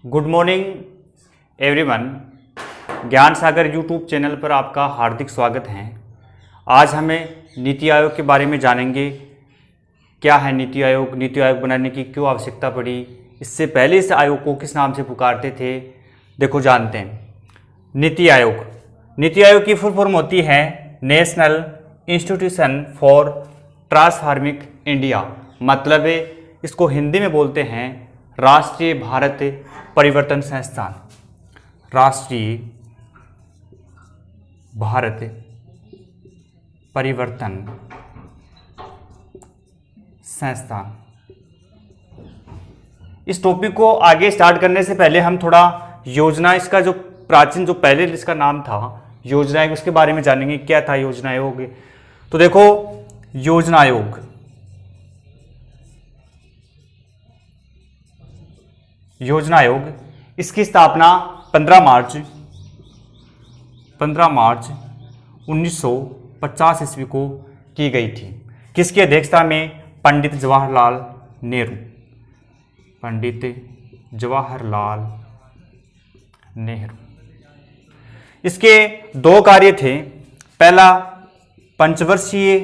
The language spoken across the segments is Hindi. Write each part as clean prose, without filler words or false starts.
Good morning everyone. ज्ञान सागर यूट्यूब चैनल पर आपका हार्दिक स्वागत है। आज हमें नीति आयोग के बारे में जानेंगे। क्या है नीति आयोग, नीति आयोग बनाने की क्यों आवश्यकता पड़ी, इससे पहले इस आयोग को किस नाम से पुकारते थे, देखो जानते हैं। नीति आयोग, नीति आयोग की फुल फॉर्म होती है national institution for transforming India. मतलब इसको हिंदी में बोलते हैं राष्ट्रीय भारत परिवर्तन संस्थान। राष्ट्रीय भारत परिवर्तन संस्थान। इस टॉपिक को आगे स्टार्ट करने से पहले हम थोड़ा योजना, इसका जो प्राचीन जो पहले इसका नाम था योजना आयोग, उसके बारे में जानेंगे। क्या था योजना आयोग? तो देखो योजना आयोग, योजना आयोग इसकी स्थापना 15 मार्च 1950 ईस्वी को की गई थी। किसकी अध्यक्षता में? पंडित जवाहरलाल नेहरू। पंडित जवाहरलाल नेहरू। इसके दो कार्य थे। पहला पंचवर्षीय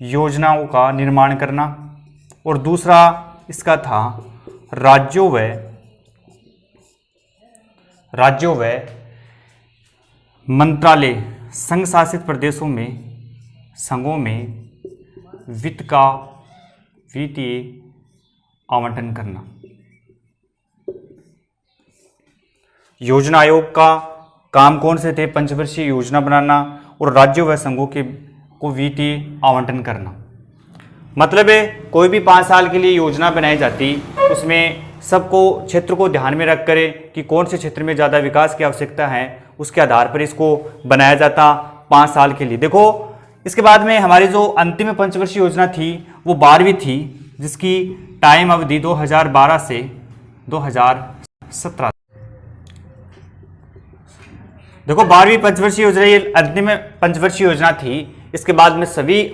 योजनाओं का निर्माण करना और दूसरा इसका था राज्यों व मंत्रालय संघ शासित प्रदेशों में संघों में वित्त का वित्तीय आवंटन करना। योजना आयोग का काम कौन से थे? पंचवर्षीय योजना बनाना और राज्यों व संघों को वित्तीय आवंटन करना। मतलब है कोई भी 5 साल के लिए योजना बनाई जाती, उसमें सबको क्षेत्र को ध्यान में रख कर कि कौन से क्षेत्र में ज़्यादा विकास की आवश्यकता है, उसके आधार पर इसको बनाया जाता 5 साल के लिए। देखो इसके बाद में हमारी जो अंतिम पंचवर्षीय योजना थी वो 12वीं थी, जिसकी टाइम अवधि 2012 से 2017। देखो 12वीं पंचवर्षीय योजना ये अंतिम पंचवर्षीय योजना थी। इसके बाद में सभी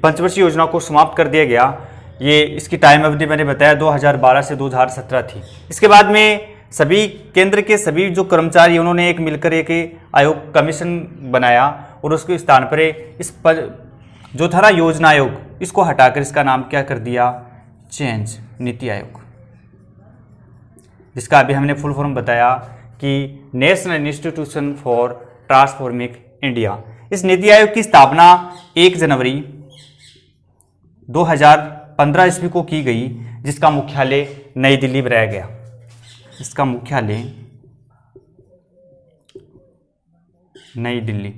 पंचवर्षीय योजना को समाप्त कर दिया गया। ये इसकी टाइम अवधि मैंने बताया 2012 से 2017 थी। इसके बाद में सभी केंद्र के सभी जो कर्मचारी उन्होंने एक मिलकर एक आयोग कमीशन बनाया और उसके स्थान पर इस पर जो था योजना आयोग, इसको हटाकर इसका नाम क्या कर दिया? चेंज, नीति आयोग। जिसका अभी हमने फुल फॉर्म बताया कि national institution for transforming India. इस नीति आयोग की स्थापना 1 जनवरी 2015 ईस्वी को की गई, जिसका मुख्यालय नई दिल्ली बनाया गया। इसका मुख्यालय नई दिल्ली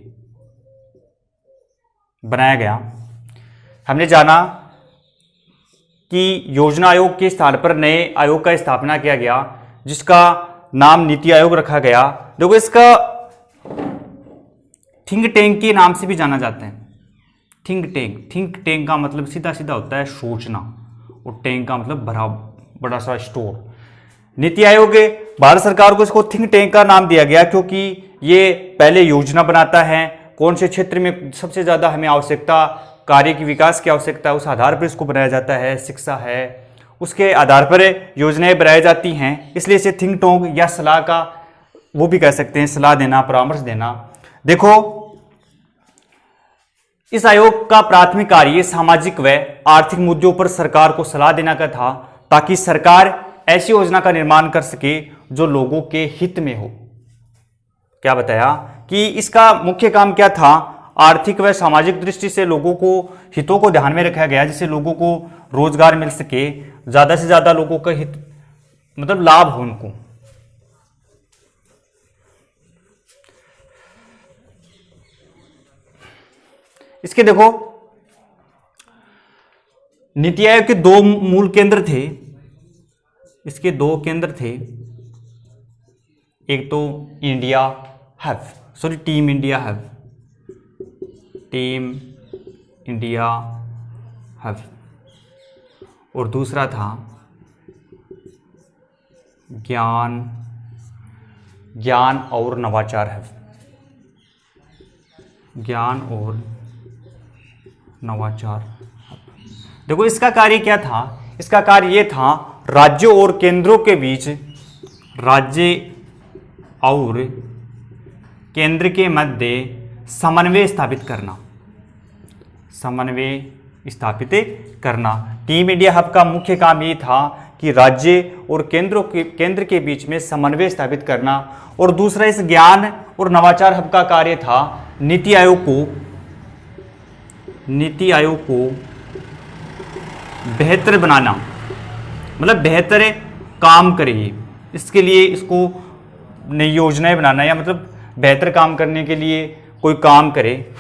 बनाया गया। हमने जाना कि योजना आयोग के स्थान पर नए आयोग का स्थापना किया गया, जिसका नाम नीति आयोग रखा गया। देखो इसका थिंक टैंक के नाम से भी जाना जाता है। थिंक टैंक का मतलब सीधा सीधा होता है सोचना, और टैंक का मतलब भरा बड़ा सा स्टोर। नीति आयोग भारत सरकार को इसको थिंक टैंक का नाम दिया गया क्योंकि ये पहले योजना बनाता है, कौन से क्षेत्र में सबसे ज़्यादा हमें आवश्यकता, कार्य की विकास की आवश्यकता है, उस आधार पर इसको बनाया जाता है। शिक्षा है, उसके आधार पर योजनाएं बनाई जाती हैं। इसलिए इसे थिंक टैंक या सलाह का वो भी कह सकते हैं, सलाह देना, परामर्श देना। देखो इस आयोग का प्राथमिक कार्य सामाजिक व आर्थिक मुद्दों पर सरकार को सलाह देना का था, ताकि सरकार ऐसी योजना का निर्माण कर सके जो लोगों के हित में हो। क्या बताया कि इसका मुख्य काम क्या था? आर्थिक व सामाजिक दृष्टि से लोगों को हितों को ध्यान में रखा गया, जिससे लोगों को रोजगार मिल सके, ज्यादा से ज्यादा लोगों का हित मतलब लाभ हो उनको। इसके देखो नीति आयोग के 2 मूल केंद्र थे। इसके 2 केंद्र थे। एक तो India hub, team India hub, और दूसरा था ज्ञान और नवाचार हब। ज्ञान और नवाचार। देखो इसका कार्य क्या था, इसका कार्य ये था राज्यों और केंद्रों के बीच, राज्य और केंद्र के मध्य समन्वय स्थापित करना, समन्वय स्थापित करना। टीम इंडिया हब का मुख्य काम ये था कि राज्य और केंद्र के बीच में समन्वय स्थापित करना। और दूसरा, इस ज्ञान और नवाचार हब का कार्य था नीति आयोग को बेहतर बनाना, मतलब बेहतर काम करे, इसके लिए इसको नई योजनाएं बनाना, या मतलब बेहतर काम करने के लिए कोई काम करे।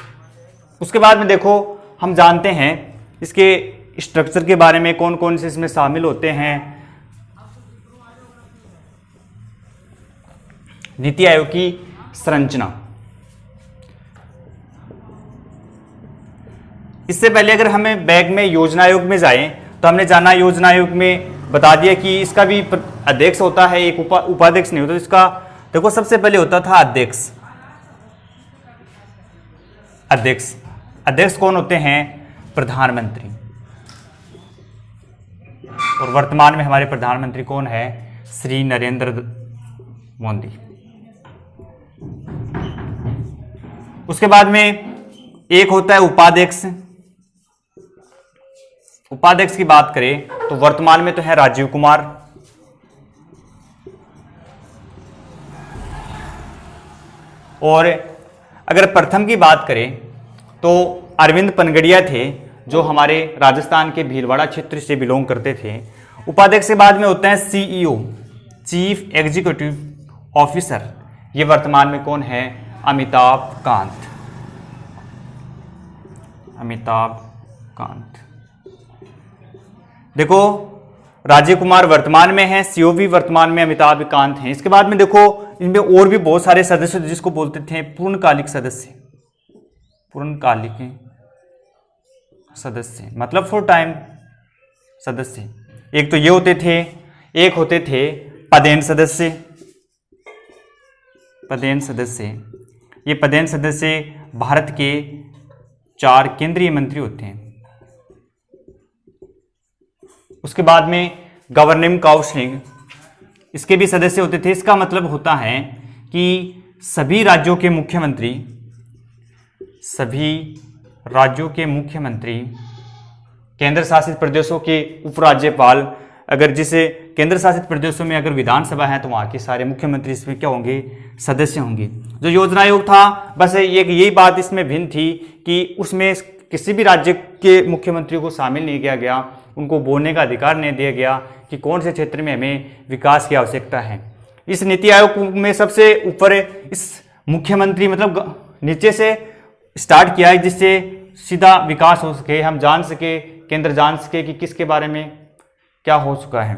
उसके बाद में देखो हम जानते हैं इसके स्ट्रक्चर के बारे में, कौन कौन से इसमें शामिल होते हैं। नीति आयोग की संरचना, इससे पहले अगर हमें बैग में योजना आयोग में जाएं तो हमने जाना योजना आयोग में बता दिया कि इसका भी अध्यक्ष होता है, एक उपाध्यक्ष नहीं होता। इसका देखो सबसे पहले होता था अध्यक्ष। अध्यक्ष कौन होते हैं? प्रधानमंत्री। और वर्तमान में हमारे प्रधानमंत्री कौन है? श्री नरेंद्र मोदी। उसके बाद में एक होता है उपाध्यक्ष। उपाध्यक्ष की बात करें तो वर्तमान में तो है राजीव कुमार। और अगर प्रथम की बात करें तो अरविंद पनगड़िया थे, जो हमारे राजस्थान के भीलवाड़ा क्षेत्र से बिलोंग करते थे। उपाध्यक्ष के बाद में होते हैं सीईओ, चीफ एग्जीक्यूटिव ऑफिसर। ये वर्तमान में कौन है? अमिताभ कांत। देखो राजीव कुमार वर्तमान में है, सीईओ भी वर्तमान में अमिताभ कांत हैं। इसके बाद में देखो इनमें और भी बहुत सारे सदस्य जिसको बोलते थे पूर्णकालिक सदस्य, मतलब फुल टाइम सदस्य। एक तो ये होते थे, एक होते थे पदेन सदस्य। ये पदेन सदस्य भारत के 4 केंद्रीय मंत्री होते हैं। उसके बाद में गवर्निंग काउंसिल, इसके भी सदस्य होते थे। इसका मतलब होता है कि सभी राज्यों के मुख्यमंत्री, केंद्र शासित प्रदेशों के उपराज्यपाल, अगर जिसे केंद्र शासित प्रदेशों में अगर विधानसभा है तो वहाँ के सारे मुख्यमंत्री इसमें क्या होंगे? सदस्य होंगे। जो योजना आयोग था, बस यही बात इसमें भिन्न थी कि उसमें किसी भी राज्य के मुख्यमंत्री को शामिल नहीं किया गया, उनको बोलने का अधिकार नहीं दिया गया कि कौन से क्षेत्र में हमें विकास की आवश्यकता है। इस नीति आयोग में सबसे ऊपर इस मुख्यमंत्री, मतलब नीचे से स्टार्ट किया है, जिससे सीधा विकास हो सके, हम जान सके, केंद्र जान सके कि किसके बारे में क्या हो चुका है,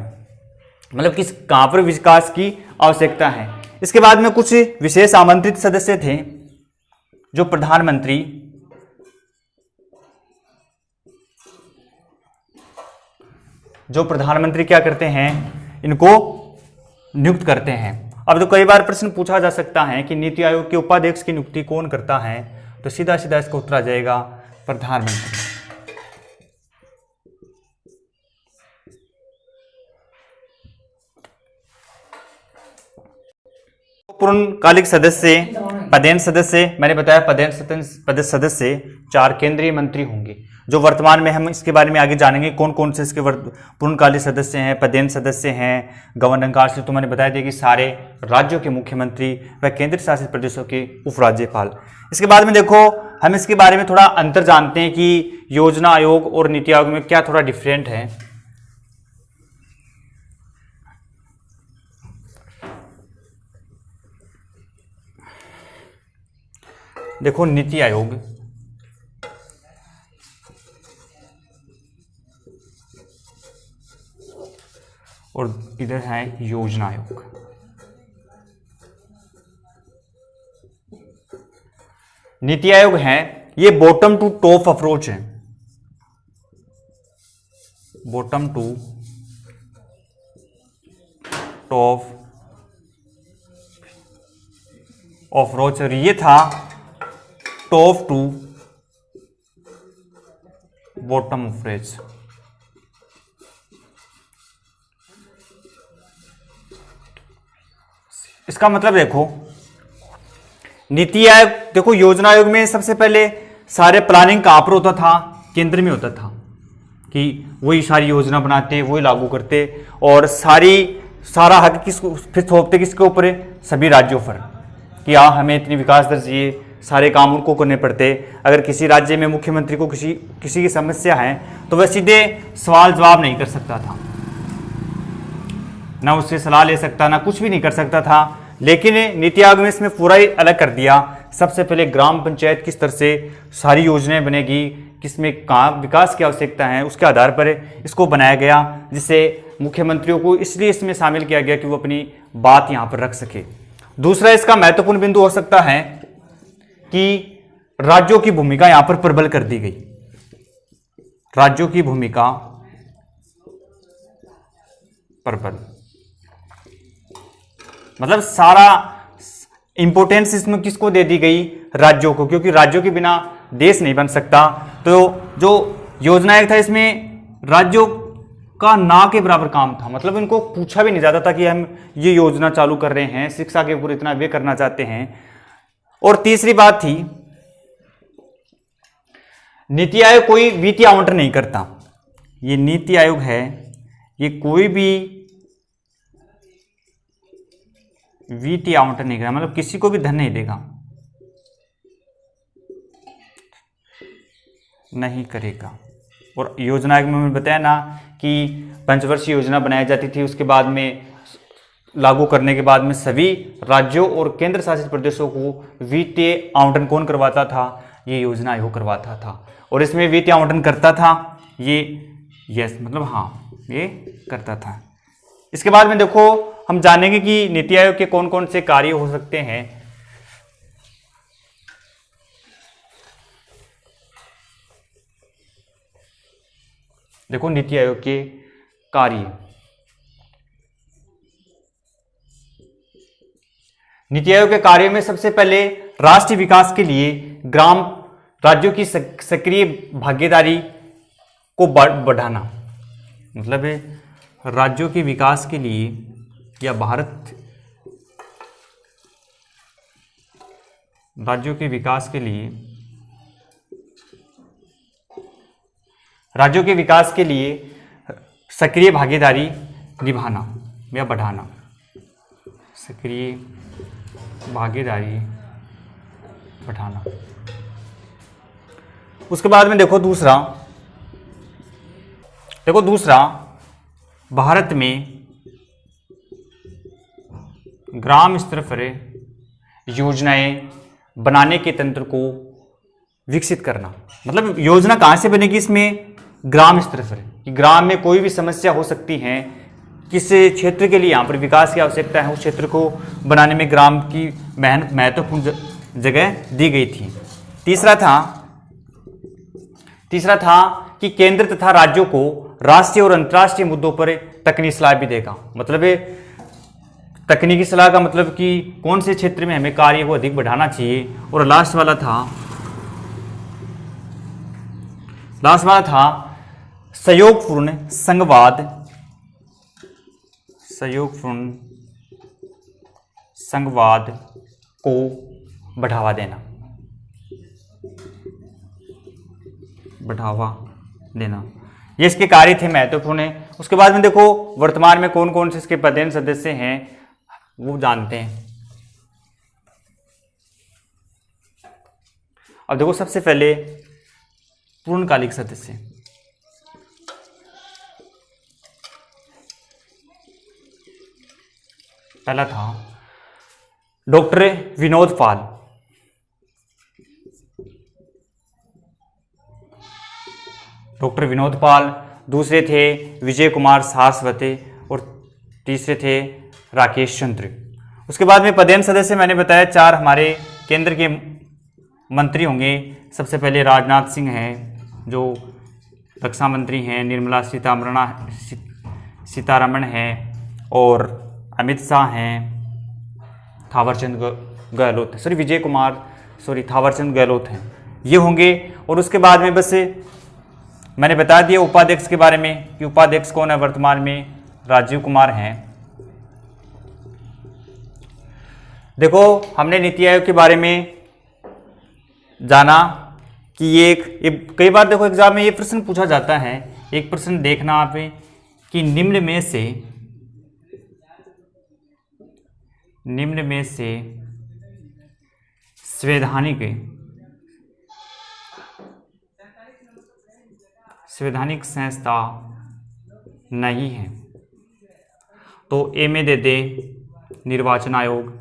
मतलब कहाँ पर विकास की आवश्यकता है। इसके बाद में कुछ विशेष आमंत्रित सदस्य थे, जो प्रधानमंत्री क्या करते हैं? इनको नियुक्त करते हैं। अब तो कई बार प्रश्न पूछा जा सकता है कि नीति आयोग के उपाध्यक्ष की नियुक्ति कौन करता है, तो सीधा इसका उत्तर आ जाएगा प्रधानमंत्री। पूर्णकालिक सदस्य, पदेन सदस्य, मैंने बताया पदेन सदस्य 4 केंद्रीय मंत्री होंगे, जो वर्तमान में हम इसके बारे में आगे जानेंगे कौन कौन से इसके पूर्णकालिक सदस्य हैं, पदेन सदस्य हैं। गवर्निंग काउंसिल तो मैंने बताया दिया कि सारे राज्यों के मुख्यमंत्री व केंद्र शासित प्रदेशों के उपराज्यपाल। इसके बाद में देखो हम इसके बारे में थोड़ा अंतर जानते हैं कि योजना आयोग और नीति आयोग में क्या थोड़ा डिफरेंट है। देखो नीति आयोग और इधर है योजना आयोग। नीति आयोग है, ये बॉटम टू टॉप अप्रोच है, बॉटम टू टॉप अप्रोच, और ये था टॉप टू बॉटम अप्रोच। इसका मतलब देखो, नीति आयोग, देखो योजना आयोग में सबसे पहले सारे प्लानिंग कहाँ पर होता था? केंद्र में होता था, कि वही सारी योजना बनाते, वही लागू करते, और सारा हक फिर थोपते किसके ऊपर है? सभी राज्यों पर, कि हाँ हमें इतनी विकास दर चाहिए, सारे काम उनको करने पड़ते। अगर किसी राज्य में मुख्यमंत्री को किसी की समस्या है तो वह सीधे सवाल जवाब नहीं कर सकता था, ना उससे सलाह ले सकता, ना कुछ भी नहीं कर सकता था। लेकिन नीति आयोग ने इसमें पूरा ही अलग कर दिया। सबसे पहले ग्राम पंचायत किस तरह से सारी योजनाएं बनेगी, किसमें कहाँ विकास की आवश्यकता है, उसके आधार पर इसको बनाया गया, जिससे मुख्यमंत्रियों को इसलिए इसमें शामिल किया गया कि वो अपनी बात यहाँ पर रख सके। दूसरा इसका महत्वपूर्ण बिंदु हो सकता है कि राज्यों की भूमिका यहाँ पर प्रबल कर दी गई। राज्यों की भूमिका प्रबल, मतलब सारा इंपॉर्टेंस इसमें किसको दे दी गई? राज्यों को, क्योंकि राज्यों के बिना देश नहीं बन सकता। तो जो योजना एक था इसमें राज्यों का ना के बराबर काम था, मतलब इनको पूछा भी नहीं जाता था कि हम ये योजना चालू कर रहे हैं, शिक्षा के ऊपर इतना वे करना चाहते हैं। और तीसरी बात थी, नीति आयोग कोई वित्तीय आवंटन नहीं करता। ये नीति आयोग है, ये कोई भी वित्तीय आवंटन नहीं करेगा, मतलब किसी को भी धन नहीं देगा, नहीं करेगा। और योजना में मैंने बताया ना कि पंचवर्षीय योजना बनाई जाती थी, उसके बाद में लागू करने के बाद में सभी राज्यों और केंद्र शासित प्रदेशों को वित्तीय आवंटन कौन करवाता था? ये योजना आयोग करवाता था। और इसमें वित्तीय आवंटन करता था ये, यस मतलब हाँ, ये करता था। इसके बाद में देखो हम जानेंगे कि नीति आयोग के कौन कौन से कार्य हो सकते हैं। देखो नीति आयोग के कार्य, नीति आयोग के कार्य में सबसे पहले राष्ट्रीय विकास के लिए राज्यों की सक्रिय भागीदारी को बढ़ाना, मतलब राज्यों के विकास के लिए या राज्यों के विकास के लिए सक्रिय भागीदारी निभाना या बढ़ाना, सक्रिय भागीदारी बढ़ाना। उसके बाद में देखो दूसरा भारत में ग्राम स्तर पर योजनाएं बनाने के तंत्र को विकसित करना। मतलब योजना कहाँ से बनेगी? इसमें ग्राम स्तर पर, कि ग्राम में कोई भी समस्या हो सकती है, किस क्षेत्र के लिए यहाँ पर विकास की आवश्यकता है, उस क्षेत्र को बनाने में ग्राम की महत्वपूर्ण जगह दी गई थी। तीसरा था कि केंद्र तथा राज्यों को राष्ट्रीय और अंतर्राष्ट्रीय मुद्दों पर तकनीकी सलाह भी देगा। मतलब तकनीकी सलाह का मतलब कि कौन से क्षेत्र में हमें कार्य को अधिक बढ़ाना चाहिए। और लास्ट वाला था सहयोगपूर्ण संघवाद को बढ़ावा देना। ये इसके कार्य थे, महत्वपूर्ण है। उसके बाद में देखो वर्तमान में कौन कौन से इसके पदेन सदस्य हैं वो जानते हैं। अब देखो सबसे पहले पूर्णकालिक सदस्य, पहला था डॉक्टर विनोद पाल, दूसरे थे विजय कुमार सारस्वत और तीसरे थे राकेश चंद्र। उसके बाद में पदेन सदस्य मैंने बताया 4 हमारे केंद्र के मंत्री होंगे। सबसे पहले राजनाथ सिंह हैं जो रक्षा मंत्री हैं, निर्मला सीतारमण हैं और अमित शाह हैं, थावरचंद गहलोत हैं, ये होंगे। और उसके बाद में बस मैंने बता दिया उपाध्यक्ष के बारे में कि उपाध्यक्ष कौन है, वर्तमान में राजीव कुमार हैं। देखो, हमने नीति आयोग के बारे में जाना कि ये कई बार देखो एग्जाम में ये प्रश्न पूछा जाता है। एक प्रश्न देखना आप कि निम्न में से संवैधानिक संस्था नहीं है, तो ए में दे दे निर्वाचन आयोग,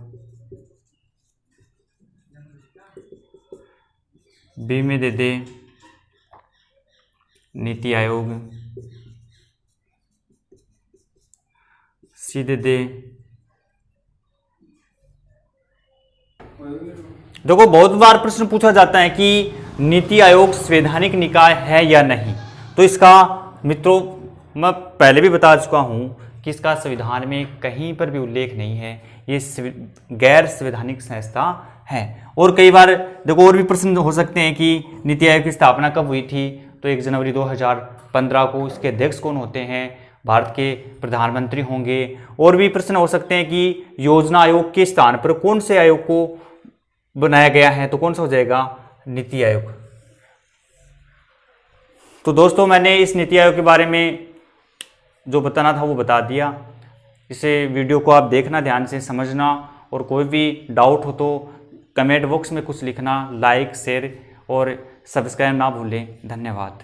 बी में दे दे नीति आयोग, सी दे दे। देखो, बहुत बार प्रश्न पूछा जाता है कि नीति आयोग संवैधानिक निकाय है या नहीं। तो इसका मित्रों मैं पहले भी बता चुका हूं कि इसका संविधान में कहीं पर भी उल्लेख नहीं है, ये गैर संवैधानिक संस्था है। और कई बार देखो और भी प्रश्न हो सकते हैं कि नीति आयोग की स्थापना कब हुई थी, तो 1 जनवरी 2015 को। इसके अध्यक्ष कौन होते हैं? भारत के प्रधानमंत्री होंगे। और भी प्रश्न हो सकते हैं कि योजना आयोग के स्थान पर कौन से आयोग को बनाया गया है, तो कौन सा हो जाएगा? नीति आयोग। तो दोस्तों, मैंने इस नीति आयोग के बारे में जो बताना था वो बता दिया। इसे वीडियो को आप देखना, ध्यान से समझना, और कोई भी डाउट हो तो कमेंट बॉक्स में कुछ लिखना। लाइक, शेयर और सब्सक्राइब ना भूलें। धन्यवाद।